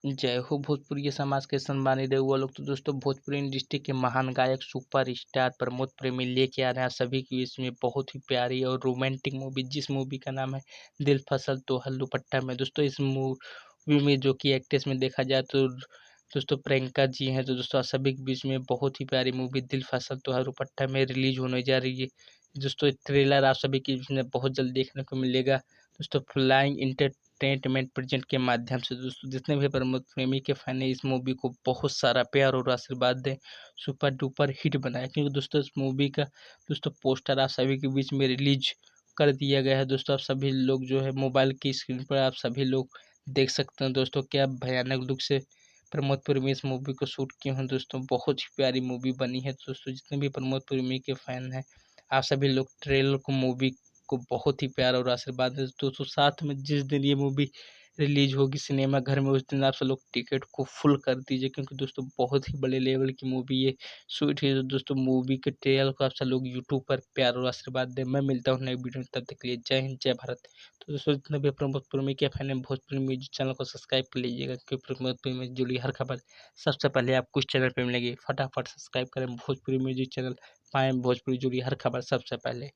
जय हो भोजपुरी समाज के सम्मानित रउआ लोग। तो दोस्तों, भोजपुरी इंडस्ट्री के महान गायक सुपर स्टार प्रमोद प्रेमी लेके आ रहे हैं सभी की इसमें बहुत ही प्यारी और रोमांटिक मूवी, जिस मूवी का नाम है दिल फसल तो हल दुपट्टा में। दोस्तों, इस मूवी में जो कि एक्ट्रेस में देखा जाए तो दोस्तों प्रियंका जी हैं। तो दोस्तों, सभी के बीच में बहुत ही प्यारी मूवी दिल फसल तो हल दुपट्टा में रिलीज होने जा रही है। दोस्तों, ट्रेलर आप सभी के बीच में बहुत जल्द देखने को मिलेगा। दोस्तों, फ्लाइंग एंटरटेनमेंट प्रेजेंट के माध्यम से दोस्तों जितने भी प्रमोद प्रेमी के फैन है, इस मूवी को बहुत सारा प्यार और आशीर्वाद दें, सुपर डुपर हिट बनाए। क्योंकि दोस्तों, इस मूवी का दोस्तों पोस्टर आप सभी के बीच में रिलीज कर दिया गया है। दोस्तों, आप सभी लोग जो है मोबाइल की स्क्रीन पर आप सभी लोग देख सकते हैं। दोस्तों, क्या भयानक लुक से प्रमोद प्रेमी इस मूवी को शूट किए हैं। दोस्तों, बहुत ही प्यारी मूवी बनी है। दोस्तों, जितने भी प्रमोद प्रेमी के फैन हैं, आप सभी लोग ट्रेलर को मूवी को बहुत ही प्यार और आशीर्वाद है। दोस्तों, साथ में जिस दिन ये मूवी रिलीज होगी सिनेमा घर में, उस दिन आप सब लोग टिकट को फुल कर दीजिए। क्योंकि दोस्तों, बहुत ही बड़े लेवल की मूवी ये शूट है। तो दोस्तों, मूवी के ट्रेलर को आप सब लोग यूट्यूब पर प्यार और आशीर्वाद दें। मैं मिलता हूँ नई वीडियो में, तब तक के लिए जय हिंद जय भारत। तो दोस्तों, जितने भी प्रमोद प्रेमी के फैन है, भोजपुरी म्यूजिक चैनल को सब्सक्राइब कर लीजिएगा। क्योंकि प्रमोद प्रेमी से जुड़ी हर खबर सबसे पहले आपको इस चैनल पर मिलेगी। फटाफट सब्सक्राइब करें भोजपुरी म्यूजिक चैनल, पाएं भोजपुरी जुड़ी हर खबर सबसे पहले।